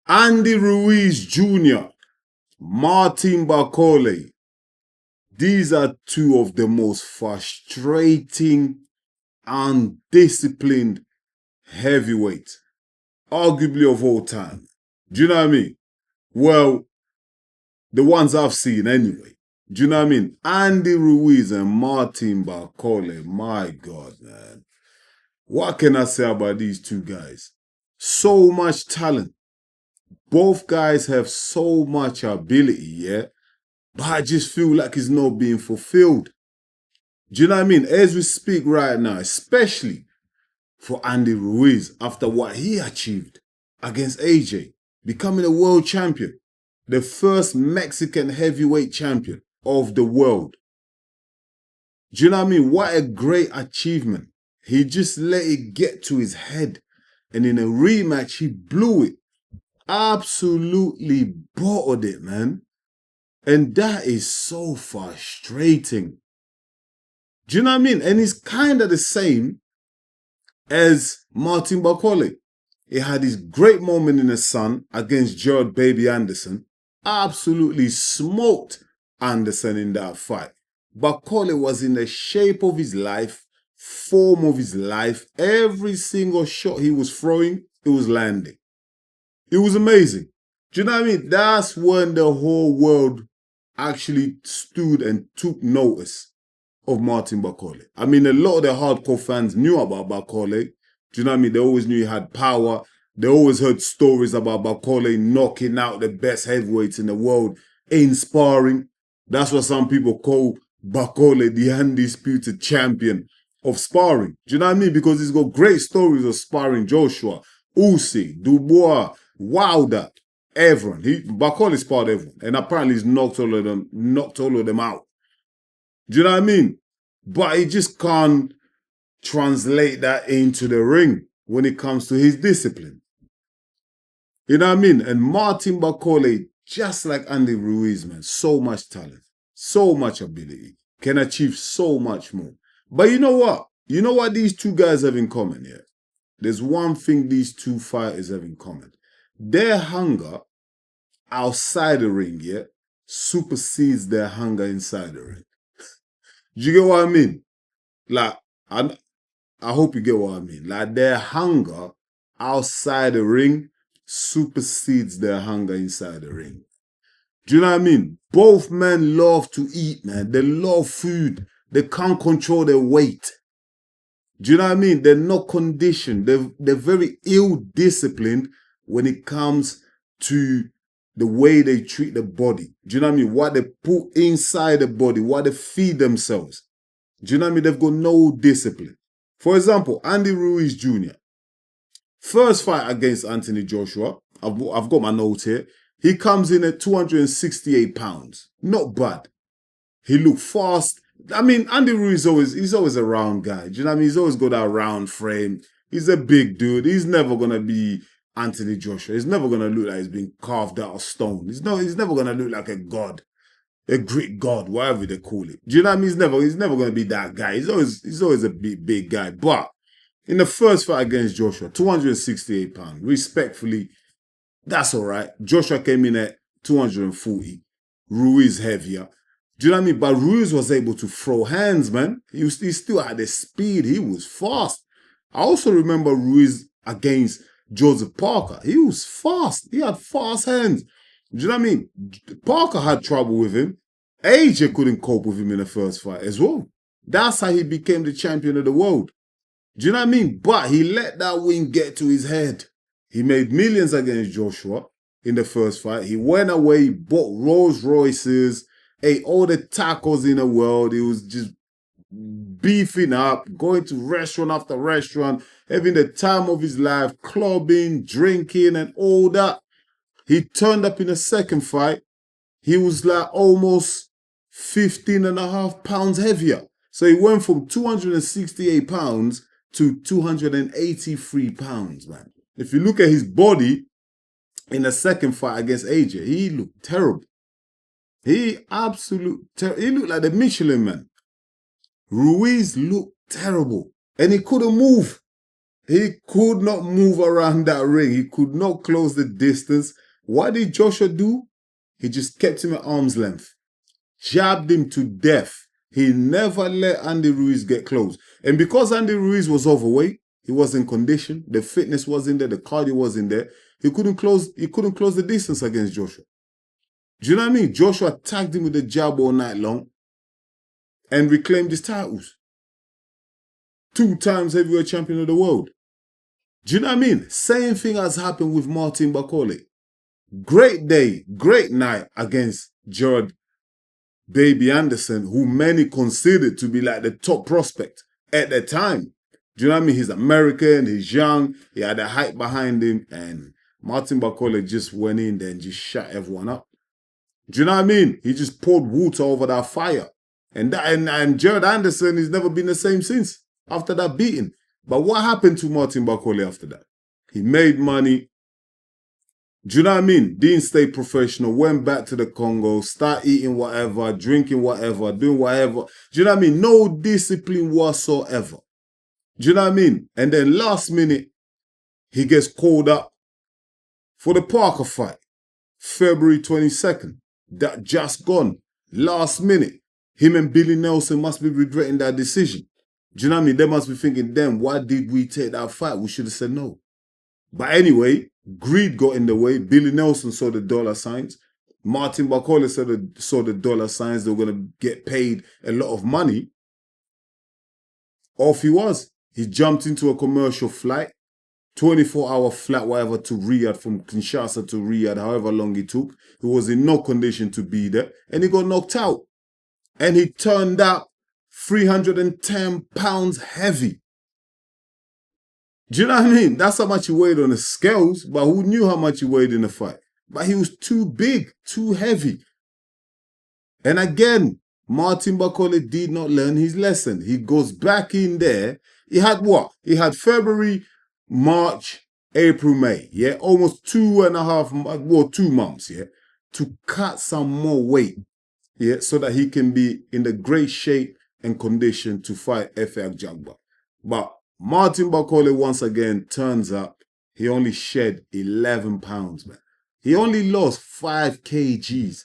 Andy Ruiz Jr., Martin Bakole. These are two of the most frustrating, undisciplined heavyweights, arguably of all time. Do you know what I mean? Well, the ones I've seen anyway. Do you know what I mean? Andy Ruiz and Martin Bakole. My God, man. What can I say about these two guys? So much talent. Both guys have so much ability, yeah? But I just feel like it's not being fulfilled. Do you know what I mean? As we speak right now, especially for Andy Ruiz, after what he achieved against AJ, becoming a world champion, the first Mexican heavyweight champion of the world. Do you know what I mean? What a great achievement. He just let it get to his head. And in a rematch, he blew it. Absolutely bottled it, man. And that is so frustrating. Do you know what I mean? And it's kind of the same as Martin Bakole. He had his great moment in the sun against Gerald Baby Anderson. Absolutely smoked Anderson in that fight. Bakole was in the shape of his life, form of his life. Every single shot he was throwing, it was landing. It was amazing. Do you know what I mean? That's when the whole world actually stood and took notice of Martin Bakole. I mean, a lot of the hardcore fans knew about Bakole. Do you know what I mean? They always knew he had power. They always heard stories about Bakole knocking out the best heavyweights in the world in sparring. That's what some people call Bakole the undisputed champion of sparring. Do you know what I mean? Because he's got great stories of sparring Joshua, Usyk, Dubois, Wilder, everyone. Bakole sparred everyone, and apparently he's knocked all of them out. Do you know what I mean? But he just can't translate that into the ring when it comes to his discipline. You know what I mean? And Martin Bakole, just like Andy Ruiz, man, so much talent, so much ability, can achieve so much more. But you know what? You know what these two guys have in common here? There's one thing these two fighters have in common. Their hunger outside the ring, yeah, supersedes their hunger inside the ring. Do you get what I mean? Like, I hope you get what I mean. Like, their hunger outside the ring supersedes their hunger inside the ring. Do you know what I mean? Both men love to eat, man. They love food. They can't control their weight. Do you know what I mean? They're not conditioned. They're very ill-disciplined when it comes to the way they treat the body. Do you know what I mean? What they put inside the body, what they feed themselves. Do you know what I mean? They've got no discipline. For example, Andy Ruiz Jr. First fight against Anthony Joshua. I've got my notes here. He comes in at 268 pounds. Not bad. He looked fast. I mean, Andy Ruiz he's always a round guy. Do you know what I mean? He's always got that round frame. He's a big dude. He's never going to be Anthony Joshua. He's never going to look like he's been carved out of stone. He's never going to look like a god. A Greek god, whatever they call it. Do you know what I mean? He's never going to be that guy. He's always a big guy. But in the first fight against Joshua, 268 pounds, respectfully, that's all right. Joshua came in at 240. Ruiz heavier. Do you know what I mean? But Ruiz was able to throw hands, man. He still had the speed. He was fast. I also remember Ruiz against Joseph Parker. He was fast. He had fast hands. Do you know what I mean? Parker had trouble with him. AJ couldn't cope with him in the first fight as well. That's how he became the champion of the world. Do you know what I mean? But he let that win get to his head. He made millions against Joshua in the first fight. He went away, bought Rolls Royces, ate all the tacos in the world. He was just beefing up, going to restaurant after restaurant, having the time of his life, clubbing, drinking, and all that. He turned up in the second fight. He was like almost 15.5 pounds heavier. So he went from 268 pounds to 283 pounds, man. If you look at his body in the second fight against AJ, he looked terrible. He looked like the Michelin man. Ruiz looked terrible. And he couldn't move. He could not move around that ring. He could not close the distance. What did Joshua do? He just kept him at arm's length. Jabbed him to death. He never let Andy Ruiz get close. And because Andy Ruiz was overweight, he was in condition, the fitness wasn't there, the cardio wasn't there, he couldn't close the distance against Joshua. Do you know what I mean? Joshua tagged him with a jab all night long and reclaimed his titles. 2 times heavyweight champion of the world. Do you know what I mean? Same thing has happened with Martin Bakole. Great day, great night against Gerard Baby Anderson, who many considered to be like the top prospect at the time. Do you know what I mean? He's American, he's young, he had a hype behind him, and Martin Bakole just went in there and just shut everyone up. Do you know what I mean? He just poured water over that fire. And Gerard Anderson has never been the same since, after that beating. But what happened to Martin Bakole after that? He made money. Do you know what I mean? Didn't stay professional, went back to the Congo, start eating whatever, drinking whatever, doing whatever. Do you know what I mean? No discipline whatsoever. Do you know what I mean? And then last minute, he gets called up for the Parker fight. February 22nd. That just gone. Last minute. Him and Billy Nelson must be regretting that decision. Do you know what I mean? They must be thinking, damn, why did we take that fight? We should have said no. But anyway, greed got in the way. Billy Nelson saw the dollar signs. Martin Bakole saw the dollar signs. They were going to get paid a lot of money. Off he was. He jumped into a commercial flight, 24-hour flight, whatever, to Riyadh, from Kinshasa to Riyadh, however long it took. He was in no condition to be there, and he got knocked out. And he turned up 310 pounds heavy. Do you know what I mean? That's how much he weighed on the scales, but who knew how much he weighed in the fight? But he was too big, too heavy. And again, Martin Bakole did not learn his lesson. He goes back in there. He had what? He had February, March, April, May. Yeah, almost 2 months. Yeah, to cut some more weight. Yeah, so that he can be in the great shape and condition to fight Efe Ajagba. But Martin Bakole once again turns up. He only shed 11 pounds, man. He only lost 5 kgs.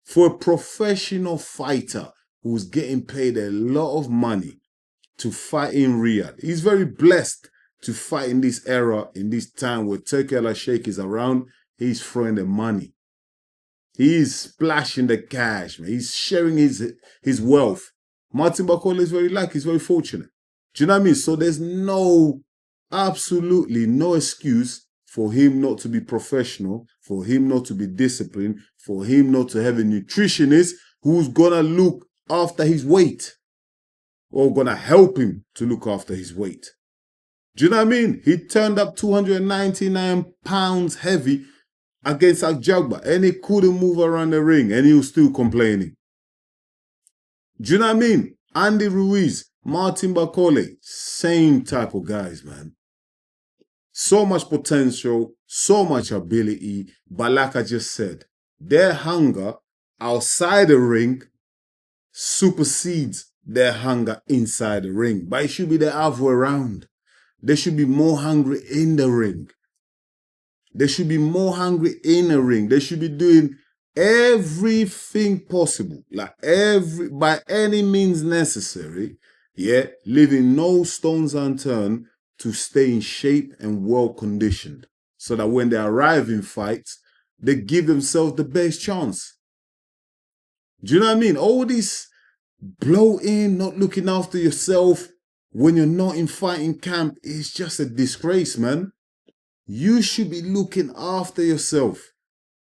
For a professional fighter who's getting paid a lot of money to fight in Riyadh. He's very blessed to fight in this era, in this time where Turki Al-Sheikh is around. He's throwing the money. He's splashing the cash, man. He's sharing his wealth. Martin Bakole is very lucky. He's very fortunate. Do you know what I mean? So there's absolutely no excuse for him not to be professional, for him not to be disciplined, for him not to have a nutritionist who's going to look after his weight or going to help him to look after his weight. Do you know what I mean? He turned up 299 pounds heavy against Ajagba, and he couldn't move around the ring, and he was still complaining. Do you know what I mean? Andy Ruiz, Martin Bakole, same type of guys, man. So much potential, so much ability, but like I just said, their hunger outside the ring supersedes their hunger inside the ring. But it should be the other way around. They should be more hungry in the ring. They should be more hungry in the ring. They should be doing everything possible, by any means necessary, yeah, leaving no stones unturned to stay in shape and well conditioned, so that when they arrive in fights, they give themselves the best chance. Do you know what I mean? All this bloating, not looking after yourself when you're not in fighting camp is just a disgrace, man. You should be looking after yourself.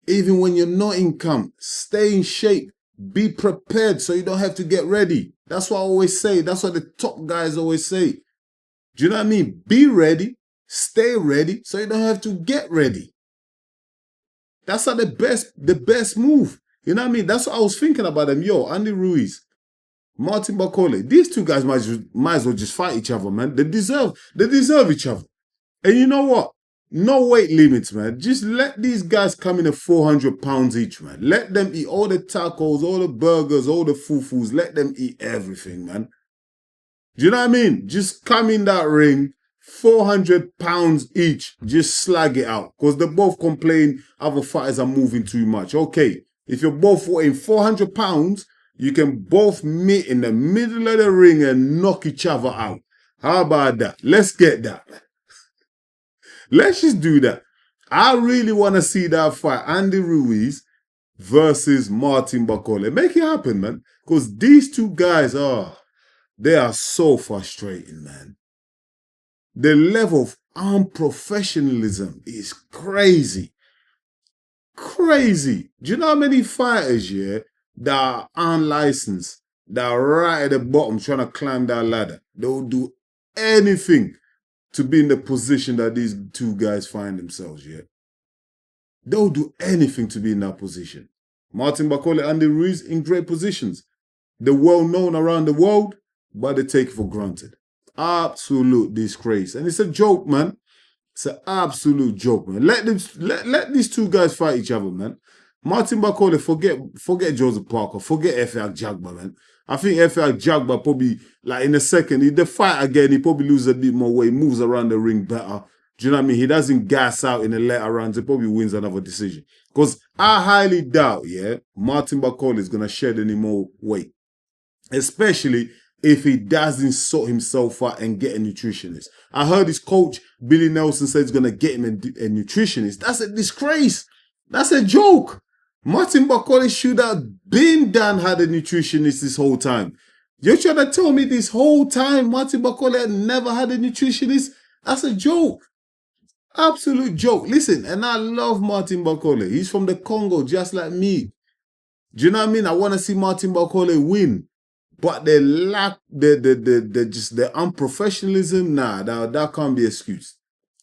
Even when you're not in camp, stay in shape. Be prepared so you don't have to get ready. That's what I always say. That's what the top guys always say. Do you know what I mean? Be ready, stay ready, so you don't have to get ready. That's not the best move. You know what I mean? That's what I was thinking about them. Yo, Andy Ruiz, Martin Bakole, these two guys might as well just fight each other, man. They deserve each other. And you know what? No weight limits, man. Just let these guys come in at 400 pounds each, man. Let them eat all the tacos, all the burgers, all the fufus. Let them eat everything, man. Do you know what I mean? Just come in that ring, £400 each. Just slag it out. Because they both complain other fighters are moving too much. Okay, if you're both weighing £400, you can both meet in the middle of the ring and knock each other out. How about that? Let's get that. Let's just do that. I really want to see that fight. Andy Ruiz versus Martin Bakole. Make it happen, man. Because these two guys they are so frustrating, man. The level of unprofessionalism is crazy. Crazy. Do you know how many fighters, yeah, that are unlicensed, that are right at the bottom trying to climb that ladder? They'll do anything to be in the position that these two guys find themselves, yeah? They'll do anything to be in that position. Martin Bakole and Andy Ruiz in great positions. They're well known around the world, but they take it for granted. Absolute disgrace. And it's a joke, man. It's an absolute joke, man. Let these two guys fight each other, man. Martin Bakole, forget Joseph Parker, forget Efe Jagba, man. I think Efe Jagba probably, like in a second, if they fight again, he probably loses a bit more weight, moves around the ring better. Do you know what I mean? He doesn't gas out in the later rounds. He probably wins another decision. Because I highly doubt, yeah, Martin Bakole is going to shed any more weight. Especially if he doesn't sort himself out and get a nutritionist. I heard his coach, Billy Nelson, said he's going to get him a nutritionist. That's a disgrace. That's a joke. Martin Bakole should have been done had a nutritionist this whole time. You're trying to tell me this whole time Martin Bakole had never had a nutritionist? That's a joke. Absolute joke. Listen, and I love Martin Bakole. He's from the Congo, just like me. Do you know what I mean? I want to see Martin Bakole win. But they lack the unprofessionalism. Nah, that can't be excused.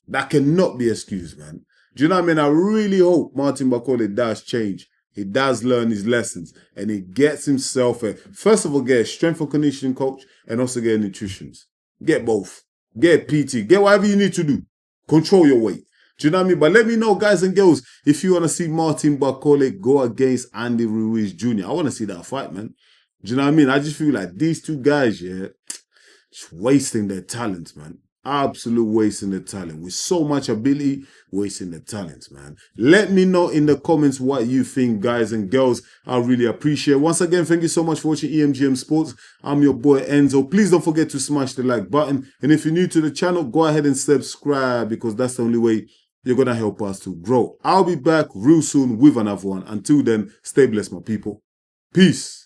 That cannot be excused, man. Do you know what I mean? I really hope Martin Bakole does change. He does learn his lessons and he gets himself first of all, get a strength and conditioning coach and also get a nutritionist. Get both. Get PT. Get whatever you need to do. Control your weight. Do you know what I mean? But let me know, guys and girls, if you want to see Martin Bakole go against Andy Ruiz Jr. I want to see that fight, man. Do you know what I mean? I just feel like these two guys, yeah, just wasting their talent, man. Absolute wasting their talent. With so much ability, wasting their talents, man. Let me know in the comments what you think, guys and girls. I really appreciate it. Once again, thank you so much for watching EMGM Sports. I'm your boy Enzo. Please don't forget to smash the like button. And if you're new to the channel, go ahead and subscribe because that's the only way you're going to help us to grow. I'll be back real soon with another one. Until then, stay blessed, my people. Peace.